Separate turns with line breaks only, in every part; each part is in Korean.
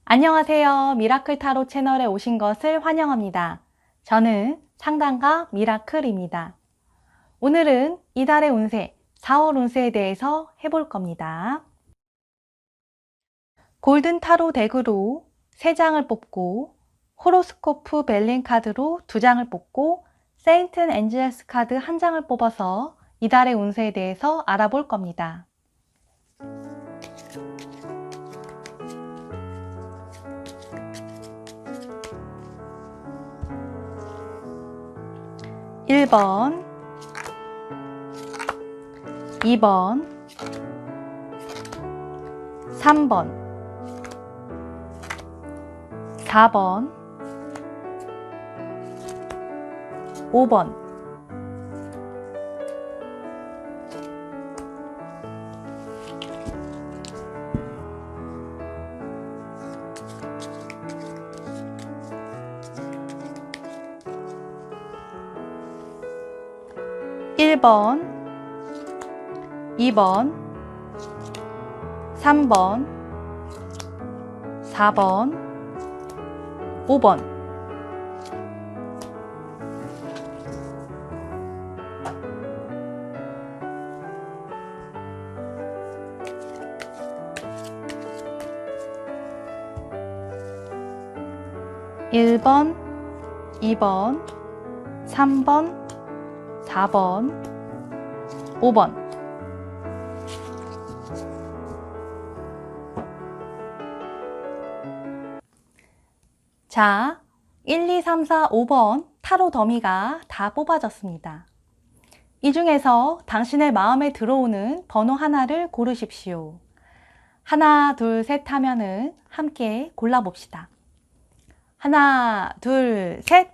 안녕하세요. 미라클 타로 채널에 오신 것을 환영합니다. 저는 상담가 미라클입니다. 오늘은 이달의 운세, 4월 운세에 대해서 해볼 겁니다. 골든 타로 덱으로 3장을 뽑고 호로스코프 벨린 카드로 2장을 뽑고 세인트 엔젤스 카드 1장을 뽑아서 이달의 운세에 대해서 알아볼 겁니다. 1번, 2번, 3번, 4번, 5번, 1번, 2번, 3번, 4번, 5번. 일 번, 2번, 3번, 4번, 5번. 자, 1, 2, 3, 4, 5번 타로 더미가 다 뽑아졌습니다. 이 중에서 당신의 마음에 들어오는 번호 하나를 고르십시오. 하나, 둘, 셋 하면은 함께 골라봅시다. 하나, 둘, 셋!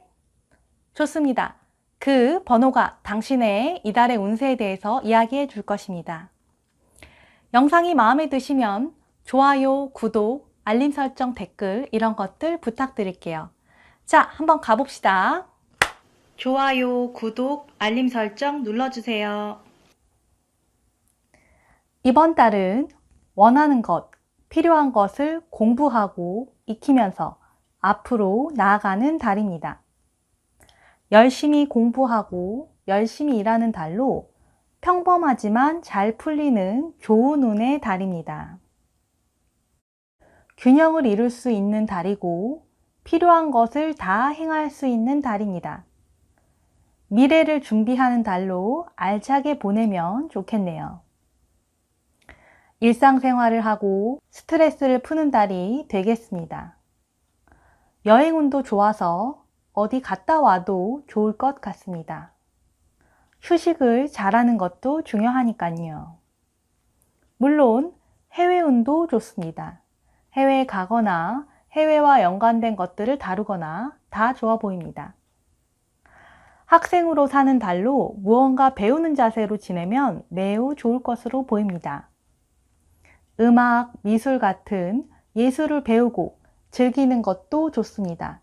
좋습니다. 그 번호가 당신의 이달의 운세에 대해서 이야기해 줄 것입니다. 영상이 마음에 드시면 좋아요, 구독, 알림 설정, 댓글 이런 것들 부탁드릴게요. 자, 한번 가봅시다. 좋아요, 구독, 알림 설정 눌러주세요. 이번 달은 원하는 것, 필요한 것을 공부하고 익히면서 앞으로 나아가는 달입니다. 열심히 공부하고 열심히 일하는 달로 평범하지만 잘 풀리는 좋은 운의 달입니다. 균형을 이룰 수 있는 달이고 필요한 것을 다 행할 수 있는 달입니다. 미래를 준비하는 달로 알차게 보내면 좋겠네요. 일상생활을 하고 스트레스를 푸는 달이 되겠습니다. 여행운도 좋아서 어디 갔다 와도 좋을 것 같습니다. 휴식을 잘하는 것도 중요하니까요. 물론 해외운도 좋습니다. 해외에 가거나 해외와 연관된 것들을 다루거나 다 좋아 보입니다. 학생으로 사는 달로 무언가 배우는 자세로 지내면 매우 좋을 것으로 보입니다. 음악, 미술 같은 예술을 배우고 즐기는 것도 좋습니다.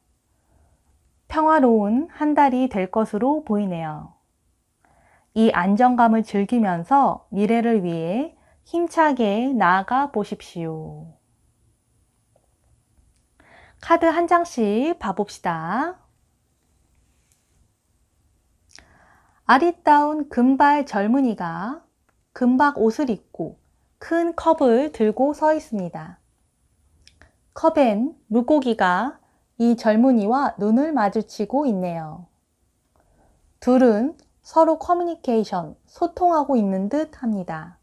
평화로운 한 달이 될 것으로 보이네요. 이 안정감을 즐기면서 미래를 위해 힘차게 나아가 보십시오. 카드 한 장씩 봐봅시다. 아리따운 금발 젊은이가 금박 옷을 입고 큰 컵을 들고 서 있습니다. 컵엔 물고기가 이 젊은이와 눈을 마주치고 있네요. 둘은 서로 커뮤니케이션, 소통하고 있는 듯 합니다.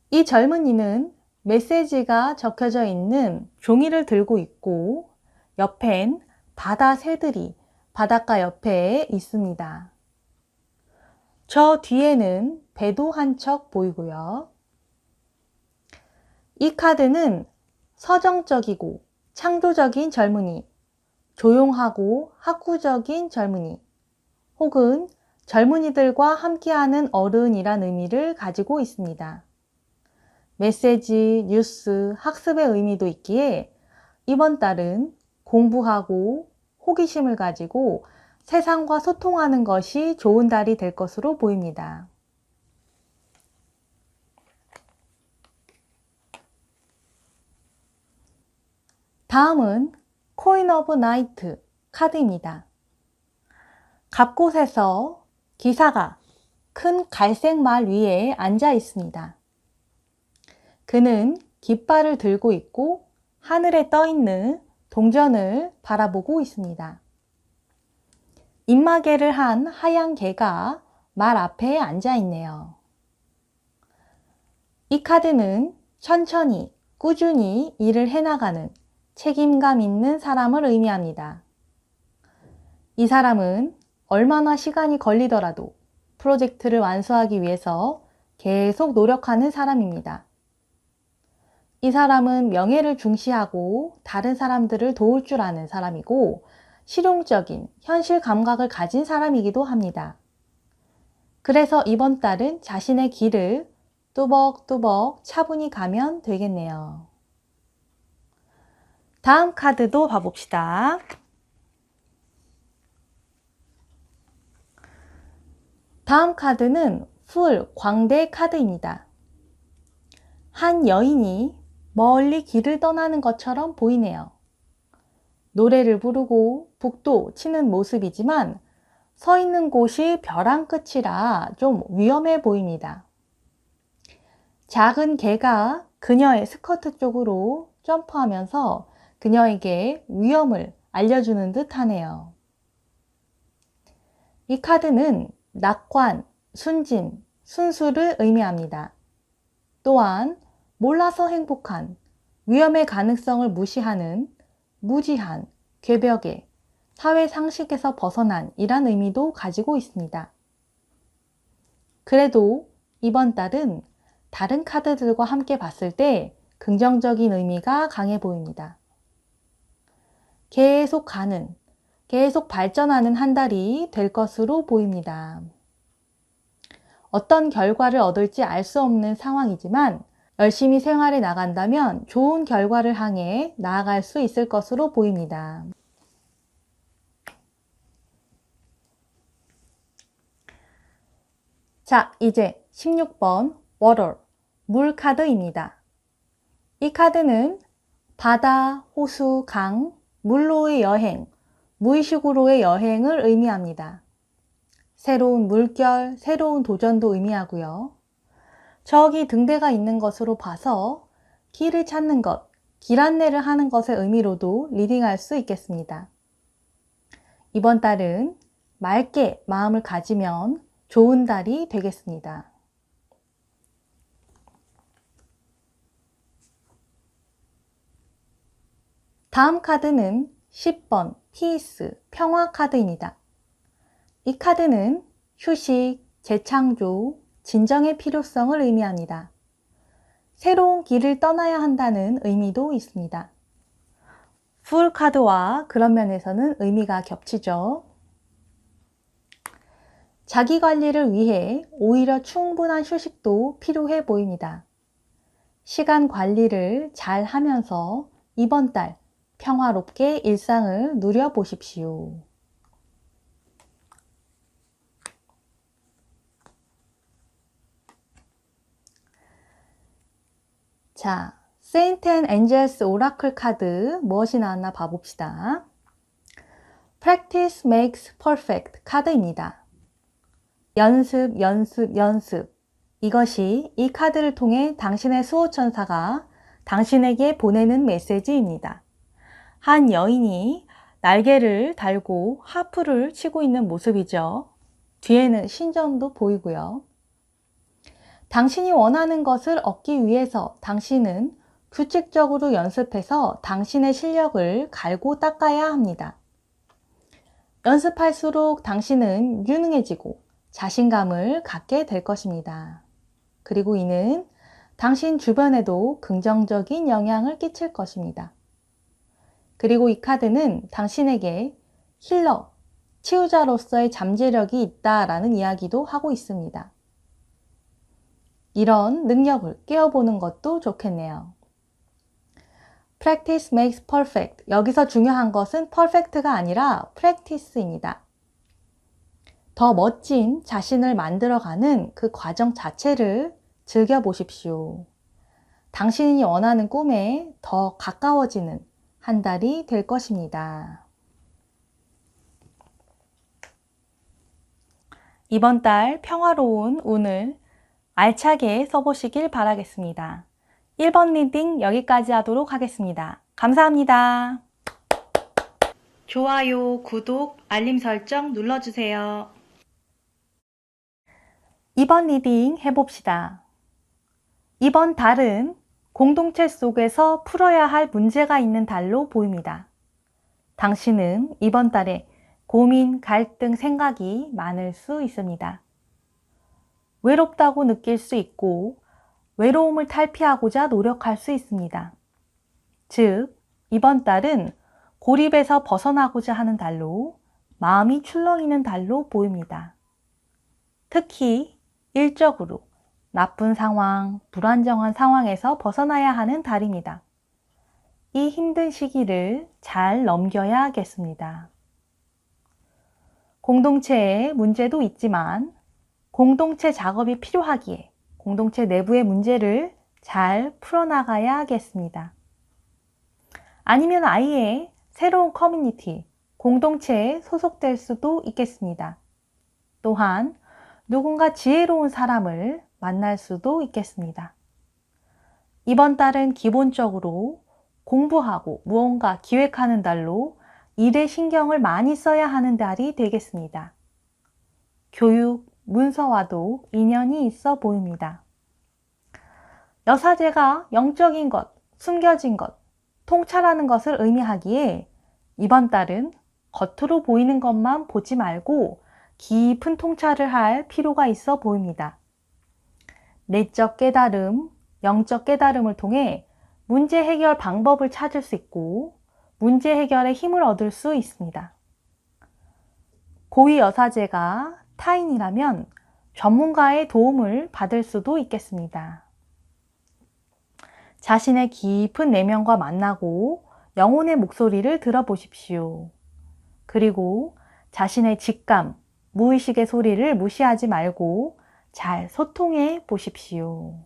이 젊은이는 메시지가 적혀져 있는 종이를 들고 있고 옆엔 바다 새들이 바닷가 옆에 있습니다. 저 뒤에는 배도 한 척 보이고요. 이 카드는 서정적이고 창조적인 젊은이, 조용하고 학구적인 젊은이, 혹은 젊은이들과 함께하는 어른이란 의미를 가지고 있습니다. 메시지, 뉴스, 학습의 의미도 있기에 이번 달은 공부하고 호기심을 가지고 세상과 소통하는 것이 좋은 달이 될 것으로 보입니다. 다음은 코인 오브 나이트 카드입니다. 갑곳에서 기사가 큰 갈색 말 위에 앉아 있습니다. 그는 깃발을 들고 있고 하늘에 떠 있는 동전을 바라보고 있습니다. 입마개를 한 하얀 개가 말 앞에 앉아 있네요. 이 카드는 천천히 꾸준히 일을 해나가는 책임감 있는 사람을 의미합니다. 이 사람은 얼마나 시간이 걸리더라도 프로젝트를 완수하기 위해서 계속 노력하는 사람입니다. 이 사람은 명예를 중시하고 다른 사람들을 도울 줄 아는 사람이고 실용적인 현실 감각을 가진 사람이기도 합니다. 그래서 이번 달은 자신의 길을 뚜벅뚜벅 차분히 가면 되겠네요. 다음 카드도 봐봅시다. 다음 카드는 풀 광대 카드입니다. 한 여인이 멀리 길을 떠나는 것처럼 보이네요. 노래를 부르고 북도 치는 모습이지만 서 있는 곳이 벼랑 끝이라 좀 위험해 보입니다. 작은 개가 그녀의 스커트 쪽으로 점프하면서 그녀에게 위험을 알려주는 듯 하네요. 이 카드는 낙관, 순진, 순수를 의미합니다. 또한 몰라서 행복한, 위험의 가능성을 무시하는 무지한, 궤벽의, 사회 상식에서 벗어난 이란 의미도 가지고 있습니다. 그래도 이번 달은 다른 카드들과 함께 봤을 때 긍정적인 의미가 강해 보입니다. 계속 가는, 계속 발전하는 한 달이 될 것으로 보입니다. 어떤 결과를 얻을지 알 수 없는 상황이지만 열심히 생활해 나간다면 좋은 결과를 향해 나아갈 수 있을 것으로 보입니다. 자, 이제 16번 water, 물 카드입니다. 이 카드는 바다, 호수, 강, 물로의 여행, 무의식으로의 여행을 의미합니다. 새로운 물결, 새로운 도전도 의미하고요. 저기 등대가 있는 것으로 봐서 길을 찾는 것, 길 안내를 하는 것의 의미로도 리딩할 수 있겠습니다. 이번 달은 맑게 마음을 가지면 좋은 달이 되겠습니다. 다음 카드는 10번 피스 평화 카드입니다. 이 카드는 휴식, 재창조, 진정의 필요성을 의미합니다. 새로운 길을 떠나야 한다는 의미도 있습니다. 풀 카드와 그런 면에서는 의미가 겹치죠. 자기 관리를 위해 오히려 충분한 휴식도 필요해 보입니다. 시간 관리를 잘 하면서 이번 달 평화롭게 일상을 누려보십시오. 자, 세인트 앤 엔젤스 오라클 카드 무엇이 나왔나 봐봅시다. Practice makes perfect 카드입니다. 연습, 연습, 연습. 이것이 이 카드를 통해 당신의 수호천사가 당신에게 보내는 메시지입니다. 한 여인이 날개를 달고 하프를 치고 있는 모습이죠. 뒤에는 신전도 보이고요. 당신이 원하는 것을 얻기 위해서 당신은 규칙적으로 연습해서 당신의 실력을 갈고 닦아야 합니다. 연습할수록 당신은 유능해지고 자신감을 갖게 될 것입니다. 그리고 이는 당신 주변에도 긍정적인 영향을 끼칠 것입니다. 그리고 이 카드는 당신에게 힐러, 치유자로서의 잠재력이 있다라는 이야기도 하고 있습니다. 이런 능력을 깨워보는 것도 좋겠네요. Practice makes perfect. 여기서 중요한 것은 perfect가 아니라 practice입니다. 더 멋진 자신을 만들어가는 그 과정 자체를 즐겨보십시오. 당신이 원하는 꿈에 더 가까워지는 한 달이 될 것입니다. 이번 달 평화로운 운을 알차게 써보시길 바라겠습니다. 1번 리딩 여기까지 하도록 하겠습니다. 감사합니다. 좋아요, 구독, 알림 설정 눌러주세요. 2번 리딩 해봅시다. 이번 달은 공동체 속에서 풀어야 할 문제가 있는 달로 보입니다. 당신은 이번 달에 고민, 갈등, 생각이 많을 수 있습니다. 외롭다고 느낄 수 있고 외로움을 탈피하고자 노력할 수 있습니다. 즉, 이번 달은 고립에서 벗어나고자 하는 달로 마음이 출렁이는 달로 보입니다. 특히 일적으로 나쁜 상황, 불안정한 상황에서 벗어나야 하는 달입니다. 이 힘든 시기를 잘 넘겨야겠습니다. 공동체에 문제도 있지만 공동체 작업이 필요하기에 공동체 내부의 문제를 잘 풀어나가야겠습니다. 아니면 아예 새로운 커뮤니티, 공동체에 소속될 수도 있겠습니다. 또한 누군가 지혜로운 사람을 만날 수도 있겠습니다. 이번 달은 기본적으로 공부하고 무언가 기획하는 달로 일에 신경을 많이 써야 하는 달이 되겠습니다. 교육, 문서와도 인연이 있어 보입니다. 여사제가 영적인 것, 숨겨진 것, 통찰하는 것을 의미하기에 이번 달은 겉으로 보이는 것만 보지 말고 깊은 통찰을 할 필요가 있어 보입니다. 내적 깨달음, 영적 깨달음을 통해 문제 해결 방법을 찾을 수 있고 문제 해결에 힘을 얻을 수 있습니다. 고위 여사제가 타인이라면 전문가의 도움을 받을 수도 있겠습니다. 자신의 깊은 내면과 만나고 영혼의 목소리를 들어보십시오. 그리고 자신의 직감, 무의식의 소리를 무시하지 말고 잘 소통해 보십시오.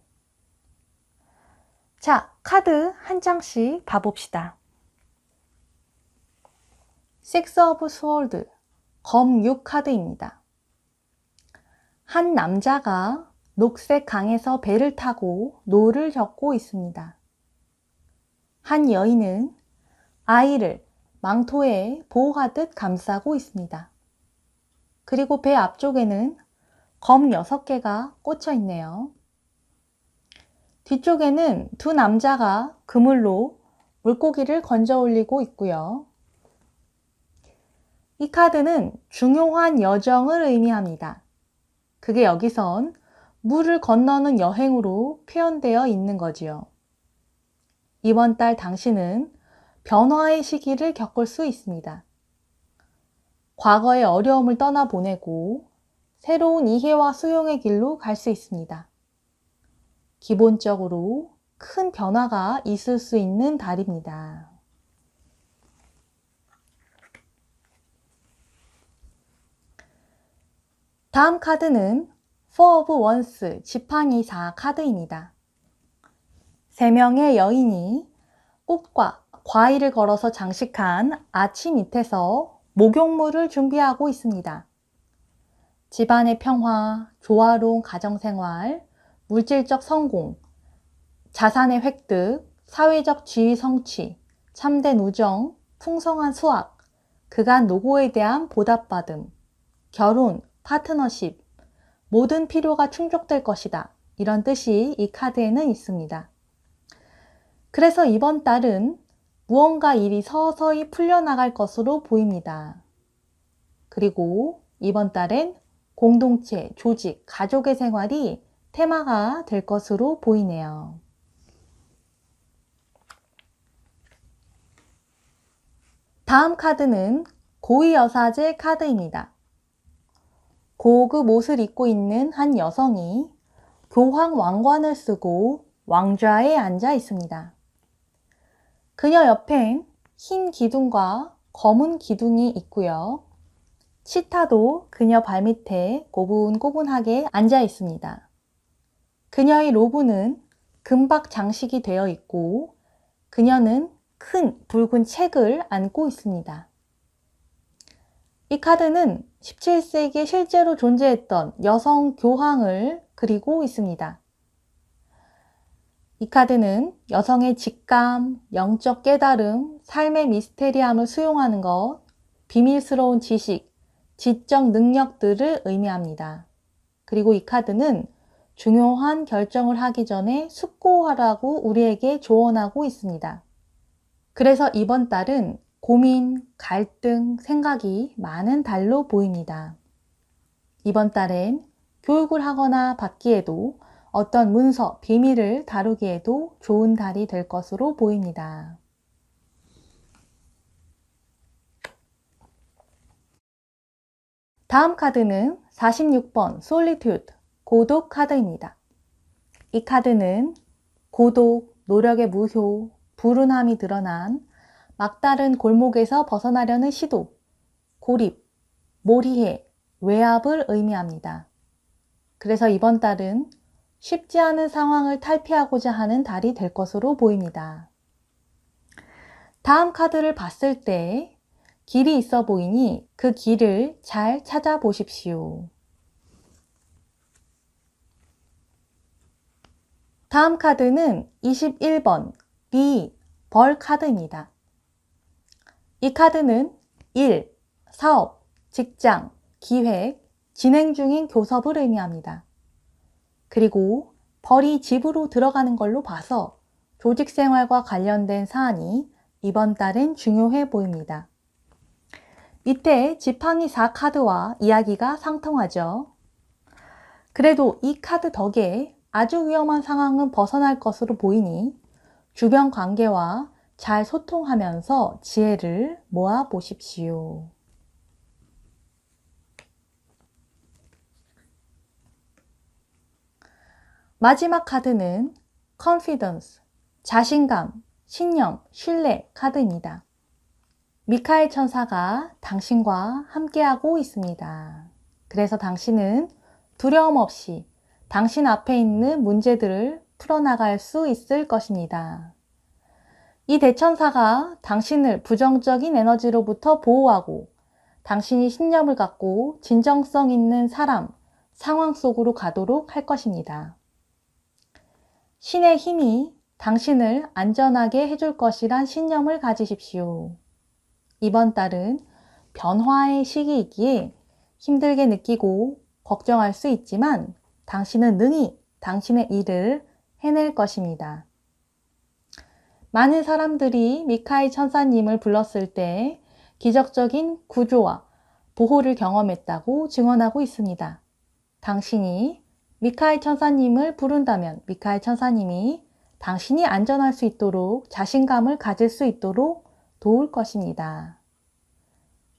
자, 카드 한 장씩 봐봅시다. Six of Swords, 검 6 카드입니다. 한 남자가 녹색 강에서 배를 타고 노를 젓고 있습니다. 한 여인은 아이를 망토에 보호하듯 감싸고 있습니다. 그리고 배 앞쪽에는 검 6개가 꽂혀 있네요. 뒤쪽에는 두 남자가 그물로 물고기를 건져 올리고 있고요. 이 카드는 중요한 여정을 의미합니다. 그게 여기선 물을 건너는 여행으로 표현되어 있는 거지요. 이번 달 당신은 변화의 시기를 겪을 수 있습니다. 과거의 어려움을 떠나보내고 새로운 이해와 수용의 길로 갈 수 있습니다. 기본적으로 큰 변화가 있을 수 있는 달입니다. 다음 카드는 Four of Wands, 지팡이 4 카드입니다. 3명의 여인이 꽃과 과일을 걸어서 장식한 아치 밑에서 목욕물을 준비하고 있습니다. 집안의 평화, 조화로운 가정생활, 물질적 성공, 자산의 획득, 사회적 지위 성취, 참된 우정, 풍성한 수확, 그간 노고에 대한 보답받음, 결혼, 파트너십, 모든 필요가 충족될 것이다. 이런 뜻이 이 카드에는 있습니다. 그래서 이번 달은 무언가 일이 서서히 풀려나갈 것으로 보입니다. 그리고 이번 달엔 공동체, 조직, 가족의 생활이 테마가 될 것으로 보이네요. 다음 카드는 고위여사제 카드입니다. 고급 옷을 입고 있는 한 여성이 교황 왕관을 쓰고 왕좌에 앉아 있습니다. 그녀 옆엔 흰 기둥과 검은 기둥이 있고요. 치타도 그녀 발밑에 고분고분하게 앉아 있습니다. 그녀의 로브는 금박 장식이 되어 있고 그녀는 큰 붉은 책을 안고 있습니다. 이 카드는 17세기에 실제로 존재했던 여성 교황을 그리고 있습니다. 이 카드는 여성의 직감, 영적 깨달음, 삶의 미스테리함을 수용하는 것, 비밀스러운 지식, 지적 능력들을 의미합니다. 그리고 이 카드는 중요한 결정을 하기 전에 숙고하라고 우리에게 조언하고 있습니다. 그래서 이번 달은 고민, 갈등, 생각이 많은 달로 보입니다. 이번 달엔 교육을 하거나 받기에도 어떤 문서, 비밀을 다루기에도 좋은 달이 될 것으로 보입니다. 다음 카드는 46번 솔리튜드, 고독 카드입니다. 이 카드는 고독, 노력의 무효, 불운함이 드러난 막다른 골목에서 벗어나려는 시도, 고립, 몰이해, 외압을 의미합니다. 그래서 이번 달은 쉽지 않은 상황을 탈피하고자 하는 달이 될 것으로 보입니다. 다음 카드를 봤을 때 길이 있어 보이니 그 길을 잘 찾아보십시오. 다음 카드는 21번 벌 카드입니다. 이 카드는 일, 사업, 직장, 기획, 진행 중인 교섭을 의미합니다. 그리고 벌이 집으로 들어가는 걸로 봐서 조직 생활과 관련된 사안이 이번 달엔 중요해 보입니다. 밑에 지팡이 4카드와 이야기가 상통하죠. 그래도 이 카드 덕에 아주 위험한 상황은 벗어날 것으로 보이니 주변 관계와 잘 소통하면서 지혜를 모아 보십시오. 마지막 카드는 confidence, 자신감, 신념, 신뢰 카드입니다. 미카엘 천사가 당신과 함께하고 있습니다. 그래서 당신은 두려움 없이 당신 앞에 있는 문제들을 풀어나갈 수 있을 것입니다. 이 대천사가 당신을 부정적인 에너지로부터 보호하고 당신이 신념을 갖고 진정성 있는 사람, 상황 속으로 가도록 할 것입니다. 신의 힘이 당신을 안전하게 해줄 것이란 신념을 가지십시오. 이번 달은 변화의 시기이기에 힘들게 느끼고 걱정할 수 있지만 당신은 능히 당신의 일을 해낼 것입니다. 많은 사람들이 미카엘 천사님을 불렀을 때 기적적인 구조와 보호를 경험했다고 증언하고 있습니다. 당신이 미카엘 천사님을 부른다면 미카엘 천사님이 당신이 안전할 수 있도록 자신감을 가질 수 있도록 도울 것입니다.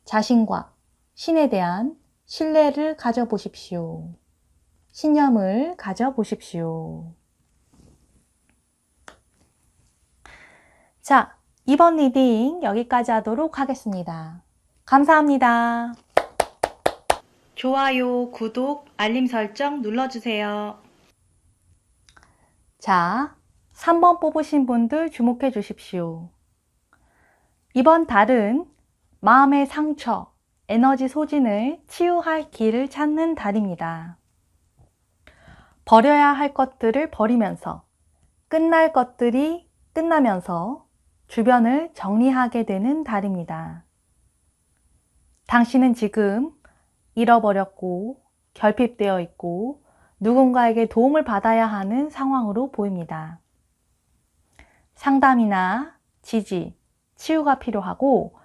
자신과 신에 대한 신뢰를 가져보십시오. 신념을 가져보십시오. 자, 이번 리딩 여기까지 하도록 하겠습니다. 감사합니다. 좋아요, 구독, 알림 설정 눌러주세요. 자, 3번 뽑으신 분들 주목해 주십시오. 이번 달은 마음의 상처, 에너지 소진을 치유할 길을 찾는 달입니다. 버려야 할 것들을 버리면서 끝날 것들이 끝나면서 주변을 정리하게 되는 달입니다. 당신은 지금 잃어버렸고 결핍되어 있고 누군가에게 도움을 받아야 하는 상황으로 보입니다. 상담이나 지지, 치유가 필요하고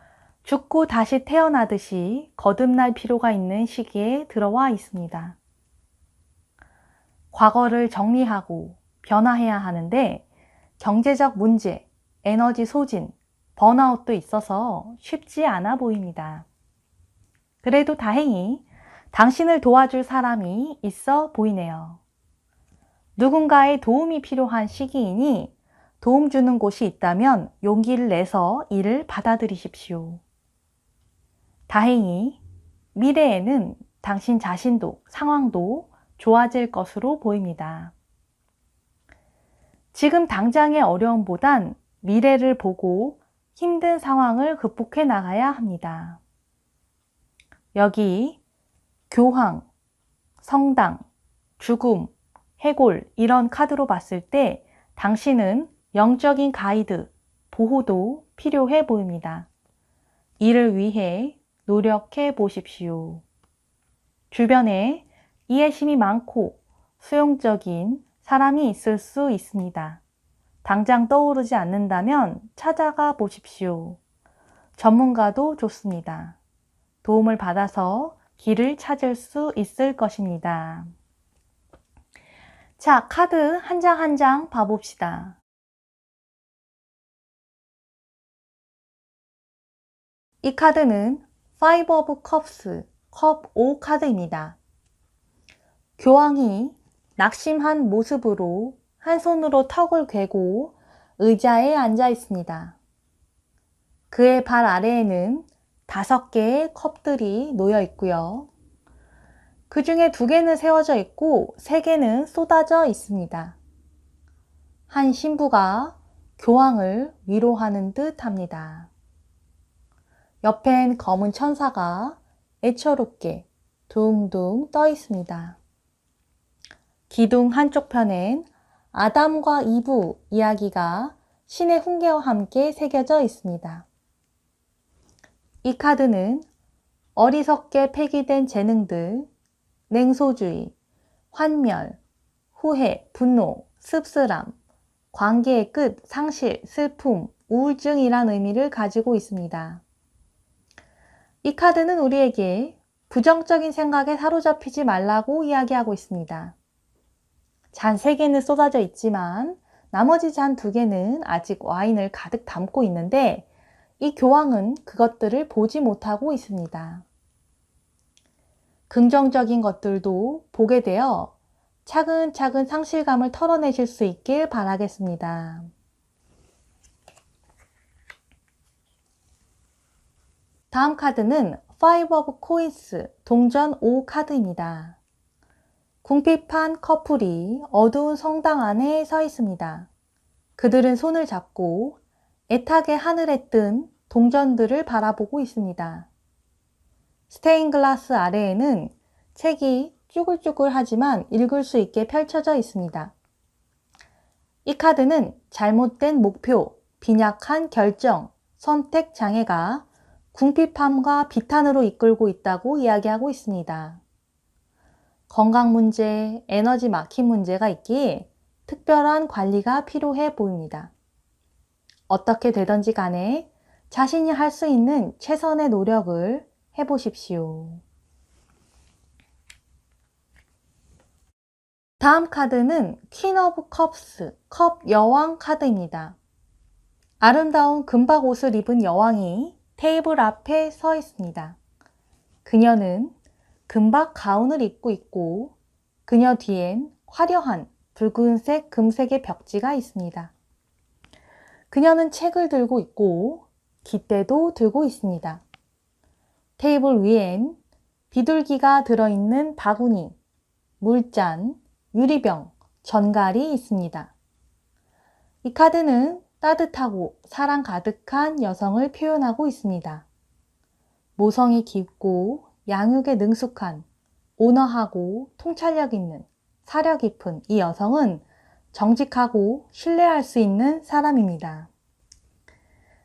죽고 다시 태어나듯이 거듭날 필요가 있는 시기에 들어와 있습니다. 과거를 정리하고 변화해야 하는데 경제적 문제, 에너지 소진, 번아웃도 있어서 쉽지 않아 보입니다. 그래도 다행히 당신을 도와줄 사람이 있어 보이네요. 누군가의 도움이 필요한 시기이니 도움 주는 곳이 있다면 용기를 내서 이를 받아들이십시오. 다행히 미래에는 당신 자신도 상황도 좋아질 것으로 보입니다. 지금 당장의 어려움보단 미래를 보고 힘든 상황을 극복해 나가야 합니다. 여기 교황, 성당, 죽음, 해골 이런 카드로 봤을 때 당신은 영적인 가이드, 보호도 필요해 보입니다. 이를 위해 노력해 보십시오. 주변에 이해심이 많고 수용적인 사람이 있을 수 있습니다. 당장 떠오르지 않는다면 찾아가 보십시오. 전문가도 좋습니다. 도움을 받아서 길을 찾을 수 있을 것입니다. 자, 카드 한 장 한 장 봐봅시다. 이 카드는 Five of Cups, 컵 5 카드입니다. 교황이 낙심한 모습으로 한 손으로 턱을 괴고 의자에 앉아 있습니다. 그의 발 아래에는 5개의 컵들이 놓여 있고요. 그 중에 2개는 세워져 있고 3개는 쏟아져 있습니다. 한 신부가 교황을 위로하는 듯 합니다. 옆엔 검은 천사가 애처롭게 둥둥 떠 있습니다. 기둥 한쪽 편엔 아담과 이브 이야기가 신의 훈계와 함께 새겨져 있습니다. 이 카드는 어리석게 폐기된 재능들, 냉소주의, 환멸, 후회, 분노, 씁쓸함, 관계의 끝, 상실, 슬픔, 우울증이란 의미를 가지고 있습니다. 이 카드는 우리에게 부정적인 생각에 사로잡히지 말라고 이야기하고 있습니다. 잔 3개는 쏟아져 있지만 나머지 잔 2개는 아직 와인을 가득 담고 있는데 이 교황은 그것들을 보지 못하고 있습니다. 긍정적인 것들도 보게 되어 차근차근 상실감을 털어내실 수 있길 바라겠습니다. 다음 카드는 Five of Coins, 동전 5 카드입니다. 궁핍한 커플이 어두운 성당 안에 서 있습니다. 그들은 손을 잡고 애타게 하늘에 뜬 동전들을 바라보고 있습니다. 스테인글라스 아래에는 책이 쭈글쭈글하지만 읽을 수 있게 펼쳐져 있습니다. 이 카드는 잘못된 목표, 빈약한 결정, 선택 장애가 궁핍함과 비탄으로 이끌고 있다고 이야기하고 있습니다. 건강 문제, 에너지 막힘 문제가 있기에 특별한 관리가 필요해 보입니다. 어떻게 되든지 간에 자신이 할 수 있는 최선의 노력을 해보십시오. 다음 카드는 Queen of Cups, 컵 여왕 카드입니다. 아름다운 금박 옷을 입은 여왕이 테이블 앞에 서 있습니다. 그녀는 금박 가운을 입고 있고 그녀 뒤엔 화려한 붉은색, 금색의 벽지가 있습니다. 그녀는 책을 들고 있고 깃대도 들고 있습니다. 테이블 위엔 비둘기가 들어있는 바구니, 물잔, 유리병, 전갈이 있습니다. 이 카드는 따뜻하고 사랑 가득한 여성을 표현하고 있습니다. 모성이 깊고 양육에 능숙한, 온화하고 통찰력 있는, 사려 깊은 이 여성은 정직하고 신뢰할 수 있는 사람입니다.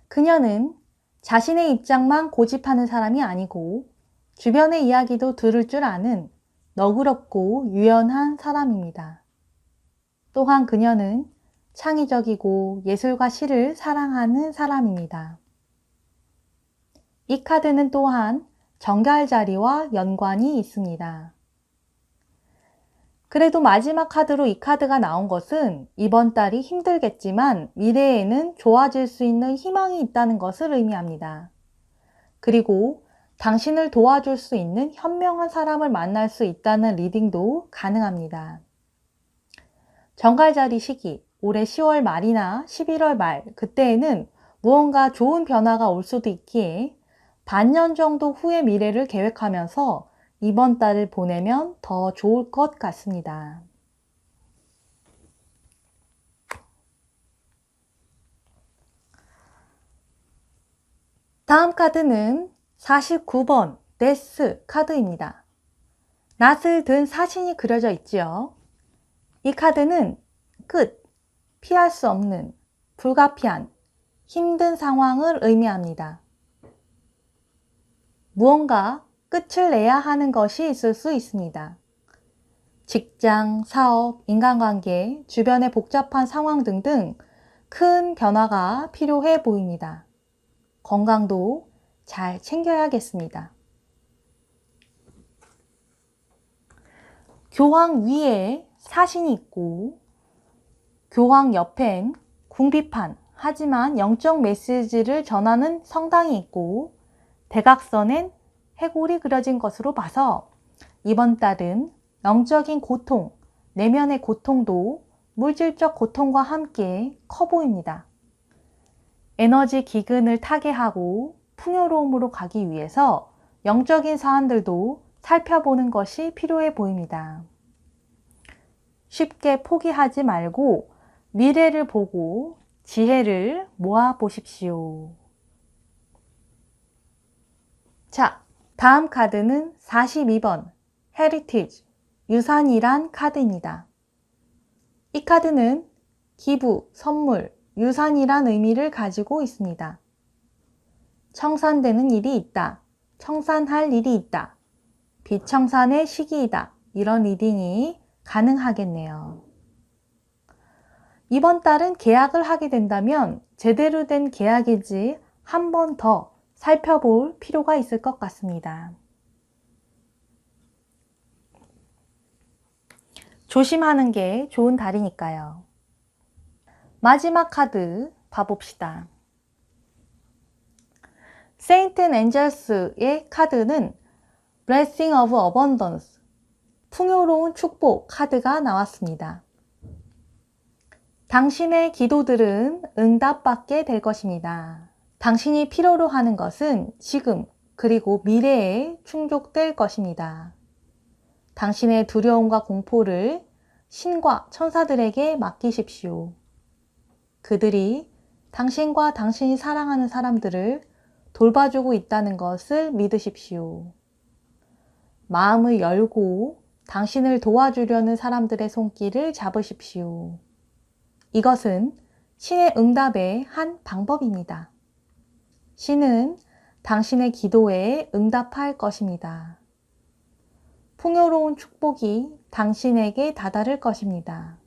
그녀는 자신의 입장만 고집하는 사람이 아니고 주변의 이야기도 들을 줄 아는 너그럽고 유연한 사람입니다. 또한 그녀는 창의적이고 예술과 시를 사랑하는 사람입니다. 이 카드는 또한 정갈자리와 연관이 있습니다. 그래도 마지막 카드로 이 카드가 나온 것은 이번 달이 힘들겠지만 미래에는 좋아질 수 있는 희망이 있다는 것을 의미합니다. 그리고 당신을 도와줄 수 있는 현명한 사람을 만날 수 있다는 리딩도 가능합니다. 정갈자리 시기, 올해 10월 말이나 11월 말, 그때에는 무언가 좋은 변화가 올 수도 있기에 반년 정도 후의 미래를 계획하면서 이번 달을 보내면 더 좋을 것 같습니다. 다음 카드는 49번 데스 카드입니다. 낫을 든 사신이 그려져 있지요. 이 카드는 끝, 피할 수 없는, 불가피한, 힘든 상황을 의미합니다. 무언가 끝을 내야 하는 것이 있을 수 있습니다. 직장, 사업, 인간관계, 주변의 복잡한 상황 등등 큰 변화가 필요해 보입니다. 건강도 잘 챙겨야겠습니다. 교황 위에 사신이 있고 교황 옆엔 궁핍한 하지만 영적 메시지를 전하는 성당이 있고 대각선엔 해골이 그려진 것으로 봐서 이번 달은 영적인 고통, 내면의 고통도 물질적 고통과 함께 커 보입니다. 에너지 기근을 타개하고 풍요로움으로 가기 위해서 영적인 사안들도 살펴보는 것이 필요해 보입니다. 쉽게 포기하지 말고 미래를 보고 지혜를 모아 보십시오. 자, 다음 카드는 42번 헤리티지, 유산이란 카드입니다. 이 카드는 기부, 선물, 유산이란 의미를 가지고 있습니다. 청산되는 일이 있다, 청산할 일이 있다, 비청산의 시기이다, 이런 리딩이 가능하겠네요. 이번 달은 계약을 하게 된다면 제대로 된 계약인지 한 번 더 살펴볼 필요가 있을 것 같습니다. 조심하는 게 좋은 달이니까요. 마지막 카드 봐봅시다. 세인트 엔젤스의 카드는 Blessing of Abundance, 풍요로운 축복 카드가 나왔습니다. 당신의 기도들은 응답받게 될 것입니다. 당신이 필요로 하는 것은 지금 그리고 미래에 충족될 것입니다. 당신의 두려움과 공포를 신과 천사들에게 맡기십시오. 그들이 당신과 당신이 사랑하는 사람들을 돌봐주고 있다는 것을 믿으십시오. 마음을 열고 당신을 도와주려는 사람들의 손길을 잡으십시오. 이것은 신의 응답의 한 방법입니다. 신은 당신의 기도에 응답할 것입니다. 풍요로운 축복이 당신에게 다다를 것입니다.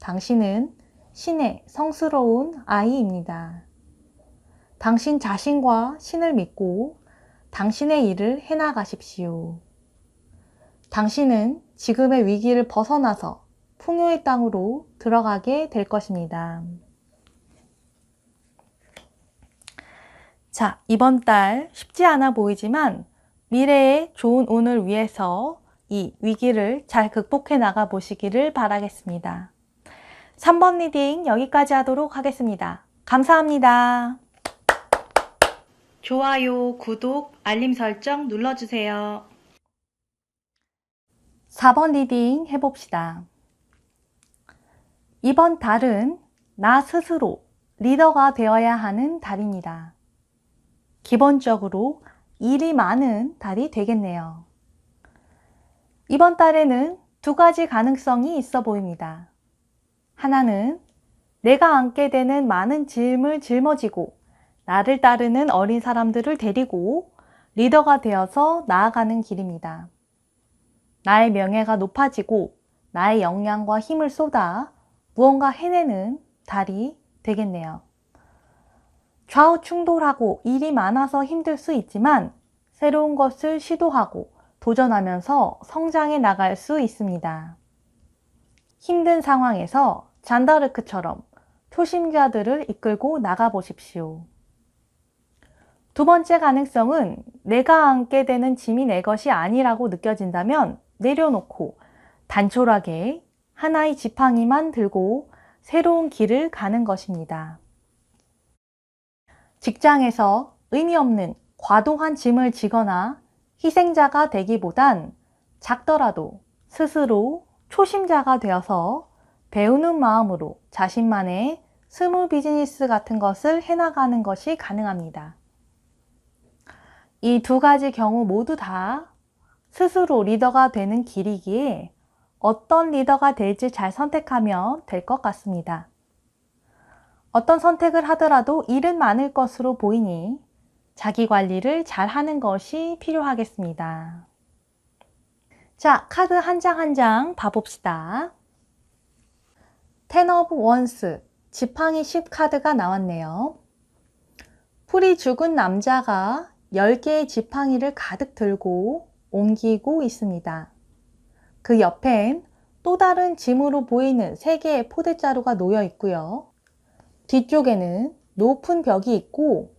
당신은 신의 성스러운 아이입니다. 당신 자신과 신을 믿고 당신의 일을 해나가십시오. 당신은 지금의 위기를 벗어나서 풍요의 땅으로 들어가게 될 것입니다. 자, 이번 달 쉽지 않아 보이지만 미래의 좋은 운을 위해서 이 위기를 잘 극복해 나가 보시기를 바라겠습니다. 3번 리딩 여기까지 하도록 하겠습니다. 감사합니다. 좋아요, 구독, 알림 설정 눌러주세요. 4번 리딩 해봅시다. 이번 달은 나 스스로 리더가 되어야 하는 달입니다. 기본적으로 일이 많은 달이 되겠네요. 이번 달에는 두 가지 가능성이 있어 보입니다. 하나는 내가 안게 되는 많은 짐을 짊어지고 나를 따르는 어린 사람들을 데리고 리더가 되어서 나아가는 길입니다. 나의 명예가 높아지고 나의 역량과 힘을 쏟아 무언가 해내는 달이 되겠네요. 좌우 충돌하고 일이 많아서 힘들 수 있지만 새로운 것을 시도하고 도전하면서 성장해 나갈 수 있습니다. 힘든 상황에서 잔다르크처럼 초심자들을 이끌고 나가 보십시오. 두 번째 가능성은 내가 안게 되는 짐이 내 것이 아니라고 느껴진다면 내려놓고 단촐하게 하나의 지팡이만 들고 새로운 길을 가는 것입니다. 직장에서 의미 없는 과도한 짐을 지거나 희생자가 되기보단 작더라도 스스로 초심자가 되어서 배우는 마음으로 자신만의 스몰 비즈니스 같은 것을 해나가는 것이 가능합니다. 이 두 가지 경우 모두 다 스스로 리더가 되는 길이기에 어떤 리더가 될지 잘 선택하면 될 것 같습니다. 어떤 선택을 하더라도 일은 많을 것으로 보이니 자기 관리를 잘 하는 것이 필요하겠습니다. 자, 카드 한 장 한 장 봐봅시다. Ten of Wands, 지팡이 10 카드가 나왔네요. 풀이 죽은 남자가 10개의 지팡이를 가득 들고 옮기고 있습니다. 그 옆엔 또 다른 짐으로 보이는 3개의 포대자루가 놓여 있고요. 뒤쪽에는 높은 벽이 있고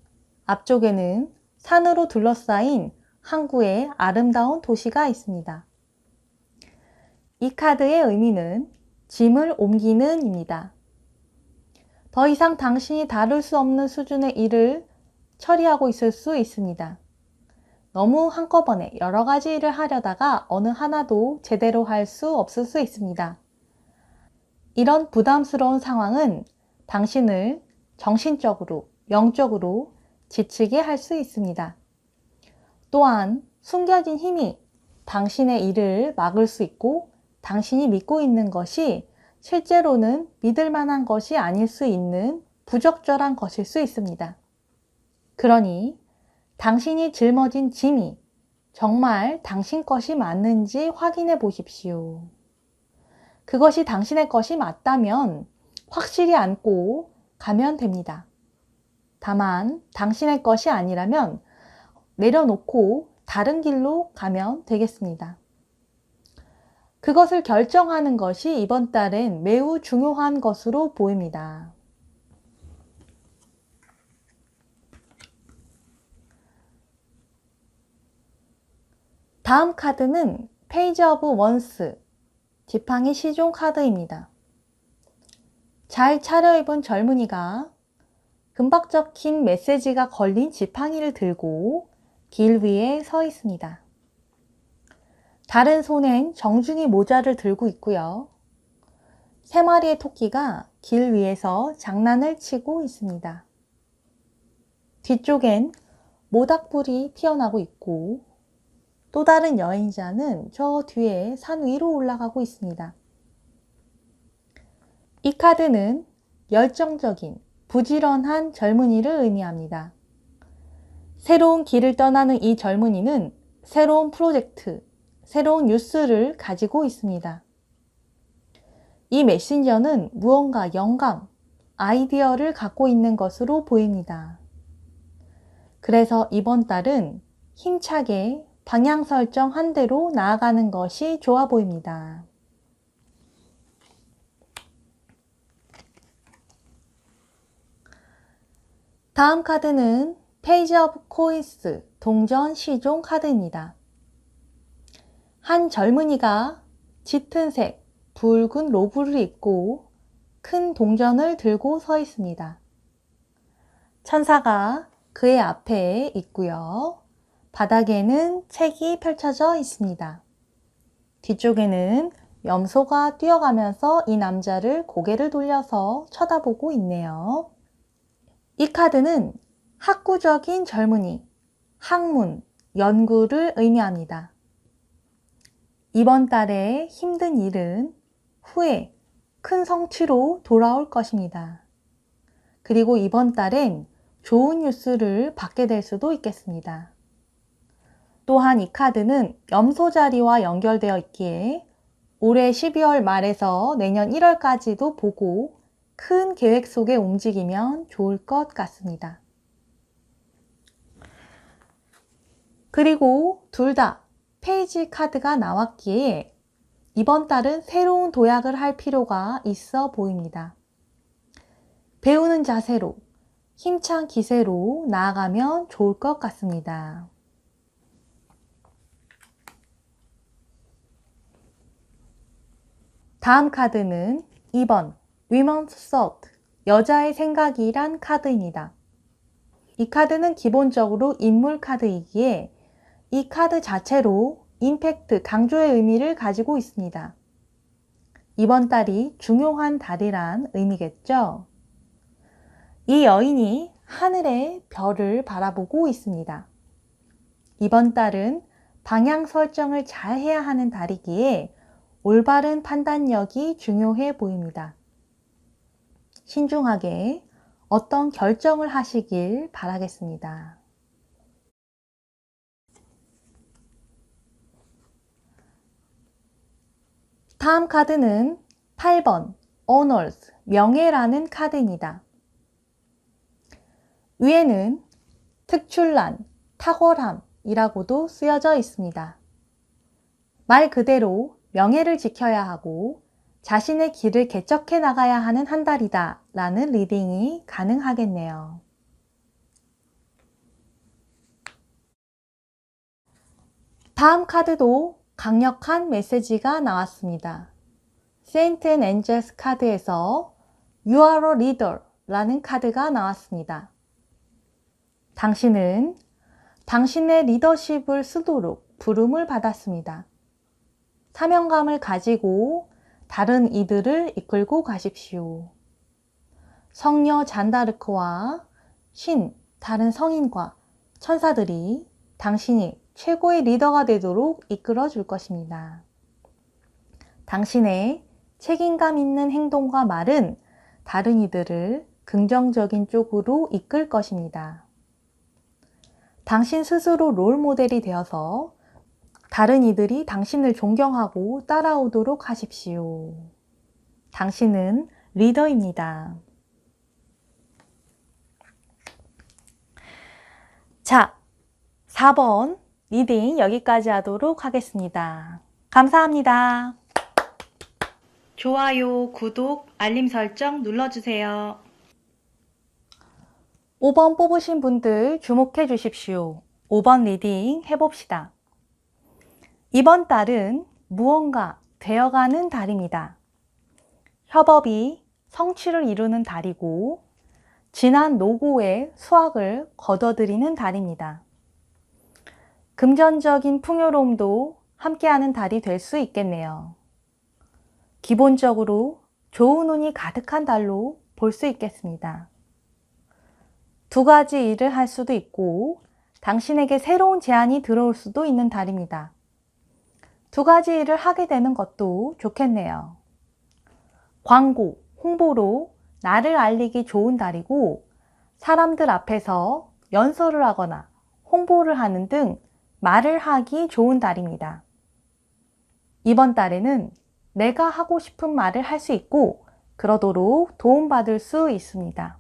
앞쪽에는 산으로 둘러싸인 항구의 아름다운 도시가 있습니다. 이 카드의 의미는 짐을 옮기는 입니다. 더 이상 당신이 다룰 수 없는 수준의 일을 처리하고 있을 수 있습니다. 너무 한꺼번에 여러 가지 일을 하려다가 어느 하나도 제대로 할 수 없을 수 있습니다. 이런 부담스러운 상황은 당신을 정신적으로, 영적으로 지치게 할 수 있습니다. 또한 숨겨진 힘이 당신의 일을 막을 수 있고 당신이 믿고 있는 것이 실제로는 믿을 만한 것이 아닐 수 있는 부적절한 것일 수 있습니다. 그러니 당신이 짊어진 짐이 정말 당신 것이 맞는지 확인해 보십시오. 그것이 당신의 것이 맞다면 확실히 안고 가면 됩니다. 다만 당신의 것이 아니라면 내려놓고 다른 길로 가면 되겠습니다. 그것을 결정하는 것이 이번 달엔 매우 중요한 것으로 보입니다. 다음 카드는 페이지 오브 원스, 지팡이 시종 카드입니다. 잘 차려입은 젊은이가 금박 적힌 메시지가 걸린 지팡이를 들고 길 위에 서 있습니다. 다른 손엔 정중히 모자를 들고 있고요. 3마리의 토끼가 길 위에서 장난을 치고 있습니다. 뒤쪽엔 모닥불이 피어나고 있고 또 다른 여행자는 저 뒤에 산 위로 올라가고 있습니다. 이 카드는 열정적인, 부지런한 젊은이를 의미합니다. 새로운 길을 떠나는 이 젊은이는 새로운 프로젝트, 새로운 뉴스를 가지고 있습니다. 이 메신저는 무언가 영감, 아이디어를 갖고 있는 것으로 보입니다. 그래서 이번 달은 힘차게 방향 설정한 대로 나아가는 것이 좋아 보입니다. 다음 카드는 페이지 오브 코인스, 동전 시종 카드입니다. 한 젊은이가 짙은 색, 붉은 로브를 입고 큰 동전을 들고 서 있습니다. 천사가 그의 앞에 있고요. 바닥에는 책이 펼쳐져 있습니다. 뒤쪽에는 염소가 뛰어가면서 이 남자를 고개를 돌려서 쳐다보고 있네요. 이 카드는 학구적인 젊은이, 학문, 연구를 의미합니다. 이번 달의 힘든 일은 후에 큰 성취로 돌아올 것입니다. 그리고 이번 달엔 좋은 뉴스를 받게 될 수도 있겠습니다. 또한 이 카드는 염소 자리와 연결되어 있기에 올해 12월 말에서 내년 1월까지도 보고 큰 계획 속에 움직이면 좋을 것 같습니다. 그리고 둘 다 페이지 카드가 나왔기에 이번 달은 새로운 도약을 할 필요가 있어 보입니다. 배우는 자세로, 힘찬 기세로 나아가면 좋을 것 같습니다. 다음 카드는 2번 Women's Thought, 여자의 생각이란 카드입니다. 이 카드는 기본적으로 인물 카드이기에 이 카드 자체로 임팩트, 강조의 의미를 가지고 있습니다. 이번 달이 중요한 달이란 의미겠죠? 이 여인이 하늘의 별을 바라보고 있습니다. 이번 달은 방향 설정을 잘 해야 하는 달이기에 올바른 판단력이 중요해 보입니다. 신중하게 어떤 결정을 하시길 바라겠습니다. 다음 카드는 8번 Honors, 명예라는 카드입니다. 위에는 특출난, 탁월함이라고도 쓰여져 있습니다. 말 그대로 명예를 지켜야 하고 자신의 길을 개척해 나가야 하는 한 달이다 라는 리딩이 가능하겠네요. 다음 카드도 강력한 메시지가 나왔습니다. Saint and Angels 카드에서 You are a leader 라는 카드가 나왔습니다. 당신은 당신의 리더십을 쓰도록 부름을 받았습니다. 사명감을 가지고 다른 이들을 이끌고 가십시오. 성녀 잔다르크와 다른 성인과 천사들이 당신이 최고의 리더가 되도록 이끌어 줄 것입니다. 당신의 책임감 있는 행동과 말은 다른 이들을 긍정적인 쪽으로 이끌 것입니다. 당신 스스로 롤 모델이 되어서 다른 이들이 당신을 존경하고 따라오도록 하십시오. 당신은 리더입니다. 자, 4번 리딩 여기까지 하도록 하겠습니다. 감사합니다. 좋아요, 구독, 알림 설정 눌러주세요. 5번 뽑으신 분들 주목해 주십시오. 5번 리딩 해봅시다. 이번 달은 무언가 되어가는 달입니다. 협업이 성취를 이루는 달이고 지난 노고의 수확을 거둬들이는 달입니다. 금전적인 풍요로움도 함께하는 달이 될 수 있겠네요. 기본적으로 좋은 운이 가득한 달로 볼 수 있겠습니다. 두 가지 일을 할 수도 있고 당신에게 새로운 제안이 들어올 수도 있는 달입니다. 두 가지 일을 하게 되는 것도 좋겠네요. 광고, 홍보로 나를 알리기 좋은 달이고 사람들 앞에서 연설을 하거나 홍보를 하는 등 말을 하기 좋은 달입니다. 이번 달에는 내가 하고 싶은 말을 할 수 있고 그러도록 도움받을 수 있습니다.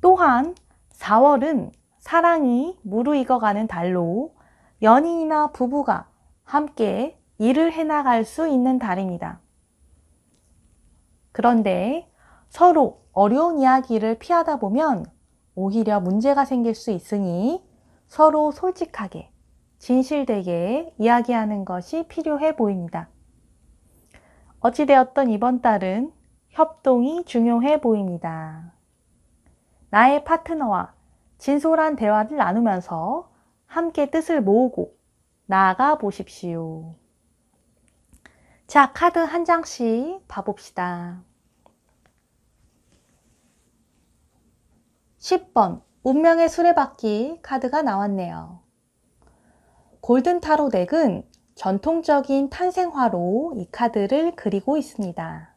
또한 4월은 사랑이 무르익어가는 달로 연인이나 부부가 함께 일을 해나갈 수 있는 달입니다. 그런데 서로 어려운 이야기를 피하다 보면 오히려 문제가 생길 수 있으니 서로 솔직하게, 진실되게 이야기하는 것이 필요해 보입니다. 어찌되었던 이번 달은 협동이 중요해 보입니다. 나의 파트너와 진솔한 대화를 나누면서 함께 뜻을 모으고 나아가 보십시오. 자, 카드 한 장씩 봐봅시다. 10번 운명의 수레바퀴 카드가 나왔네요. 골든 타로 덱은 전통적인 탄생화로 이 카드를 그리고 있습니다.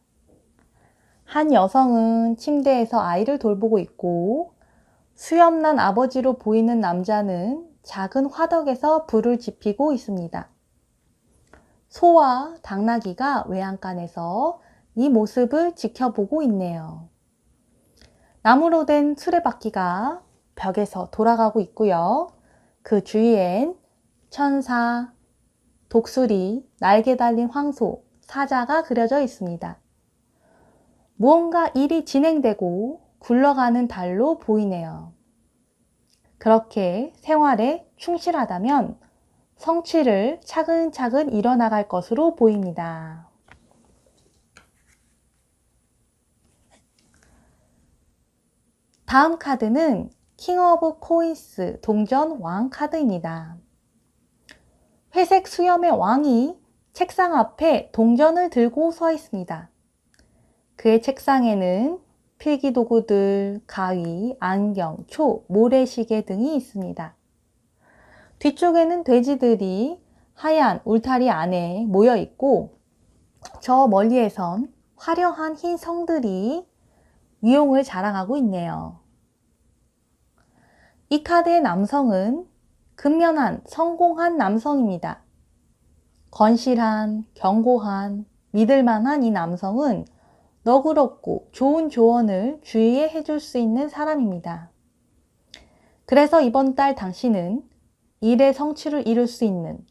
한 여성은 침대에서 아이를 돌보고 있고 수염난 아버지로 보이는 남자는 작은 화덕에서 불을 지피고 있습니다. 소와 당나귀가 외양간에서 이 모습을 지켜보고 있네요. 나무로 된 수레바퀴가 벽에서 돌아가고 있고요. 그 주위엔 천사, 독수리, 날개 달린 황소, 사자가 그려져 있습니다. 무언가 일이 진행되고 굴러가는 달로 보이네요. 그렇게 생활에 충실하다면 성취를 차근차근 이뤄나갈 것으로 보입니다. 다음 카드는 킹 오브 코인스 동전 왕 카드입니다. 회색 수염의 왕이 책상 앞에 동전을 들고 서 있습니다. 그의 책상에는 필기도구들, 가위, 안경, 초, 모래시계 등이 있습니다. 뒤쪽에는 돼지들이 하얀 울타리 안에 모여 있고 저 멀리에선 화려한 흰 성들이 위용을 자랑하고 있네요. 이 카드의 남성은 근면한, 성공한 남성입니다. 건실한, 견고한, 믿을만한 이 남성은 너그럽고 좋은 조언을 주위에 해줄 수 있는 사람입니다. 그래서 이번 달 당신은 일의 성취를 이룰 수 있는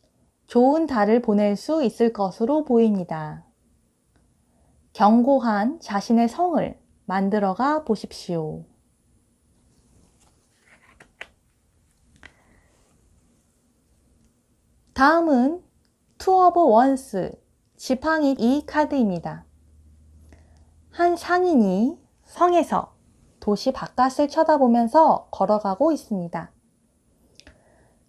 좋은 달을 보낼 수 있을 것으로 보입니다. 견고한 자신의 성을 만들어가 보십시오. 다음은 투 오브 원스, 지팡이 2 카드입니다. 한 상인이 성에서 도시 바깥을 쳐다보면서 걸어가고 있습니다.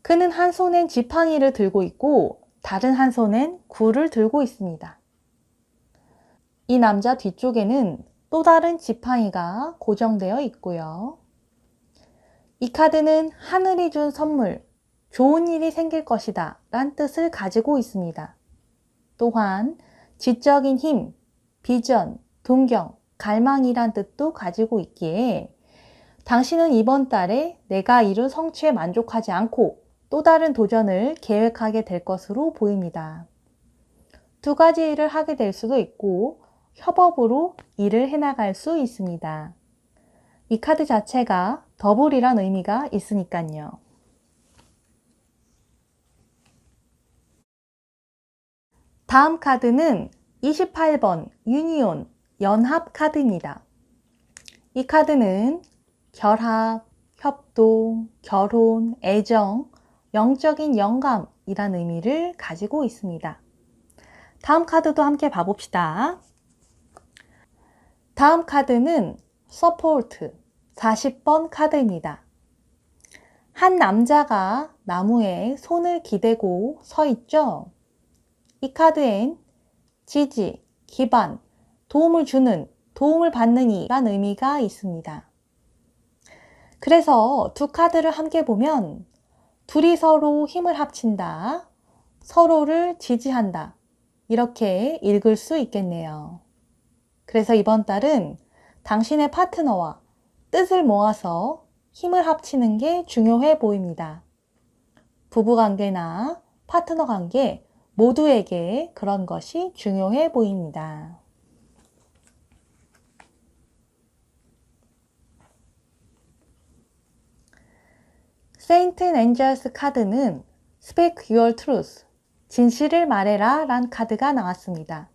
그는 한 손엔 지팡이를 들고 있고 다른 한 손엔 굴을 들고 있습니다. 이 남자 뒤쪽에는 또 다른 지팡이가 고정되어 있고요. 이 카드는 하늘이 준 선물, 좋은 일이 생길 것이다 란 뜻을 가지고 있습니다. 또한 지적인 힘, 비전, 동경, 갈망이란 뜻도 가지고 있기에 당신은 이번 달에 내가 이룬 성취에 만족하지 않고 또 다른 도전을 계획하게 될 것으로 보입니다. 두 가지 일을 하게 될 수도 있고 협업으로 일을 해나갈 수 있습니다. 이 카드 자체가 더블이란 의미가 있으니까요. 다음 카드는 28번 유니온 연합 카드입니다. 이 카드는 결합, 협동, 결혼, 애정, 영적인 영감이란 의미를 가지고 있습니다. 다음 카드도 함께 봐봅시다. 다음 카드는 서포트 40번 카드입니다. 한 남자가 나무에 손을 기대고 서 있죠. 이 카드엔 지지, 기반, 도움을 주는, 도움을 받는 이란 의미가 있습니다. 그래서 두 카드를 함께 보면 둘이 서로 힘을 합친다, 서로를 지지한다 이렇게 읽을 수 있겠네요. 그래서 이번 달은 당신의 파트너와 뜻을 모아서 힘을 합치는 게 중요해 보입니다. 부부관계나 파트너 관계 모두에게 그런 것이 중요해 보입니다. 세인트 엔젤스 카드는 Speak Your Truth, 진실을 말해라 란 카드가 나왔습니다.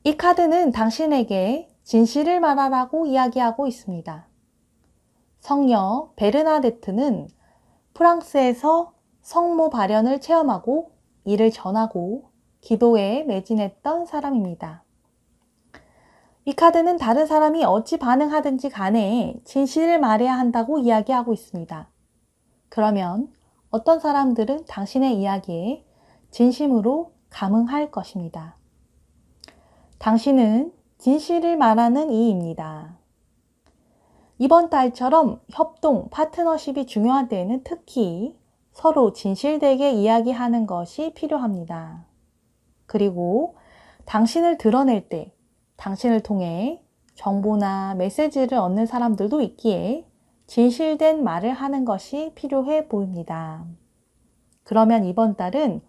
이 카드는 당신에게 진실을 말하라고 이야기하고 있습니다. 성녀 베르나데트는 프랑스에서 성모 발현을 체험하고 이를 전하고 기도에 매진했던 사람입니다. 이 카드는 다른 사람이 어찌 반응하든지 간에 진실을 말해야 한다고 이야기하고 있습니다. 그러면 어떤 사람들은 당신의 이야기에 진심으로 감흥할 것입니다. 당신은 진실을 말하는 이입니다. 이번 달처럼 협동, 파트너십이 중요한 때에는 특히 서로 진실되게 이야기하는 것이 필요합니다. 그리고 당신을 드러낼 때 당신을 통해 정보나 메시지를 얻는 사람들도 있기에 진실된 말을 하는 것이 필요해 보입니다. 그러면 이번 달은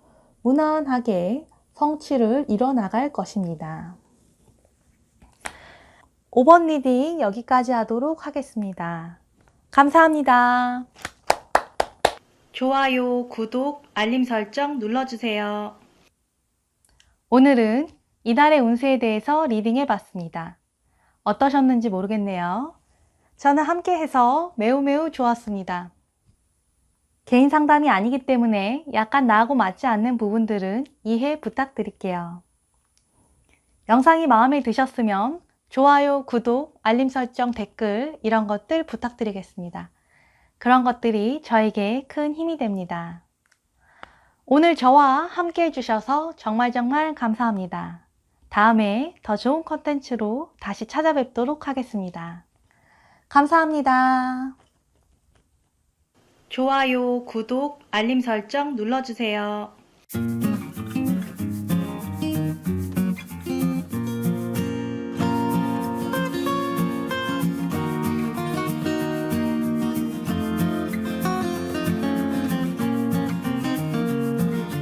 무난하게 성취를 이뤄나갈 것입니다. 5번 리딩 여기까지 하도록 하겠습니다. 감사합니다. 좋아요, 구독, 알림 설정 눌러주세요. 오늘은 이달의 운세에 대해서 리딩해 봤습니다. 어떠셨는지 모르겠네요. 저는 함께 해서 매우 좋았습니다. 개인 상담이 아니기 때문에 약간 나하고 맞지 않는 부분들은 이해 부탁드릴게요. 영상이 마음에 드셨으면 좋아요, 구독, 알림 설정, 댓글 이런 것들 부탁드리겠습니다. 그런 것들이 저에게 큰 힘이 됩니다. 오늘 저와 함께 해주셔서 정말 감사합니다. 다음에 더 좋은 컨텐츠로 다시 찾아뵙도록 하겠습니다. 감사합니다. 좋아요, 구독, 알림 설정 눌러주세요.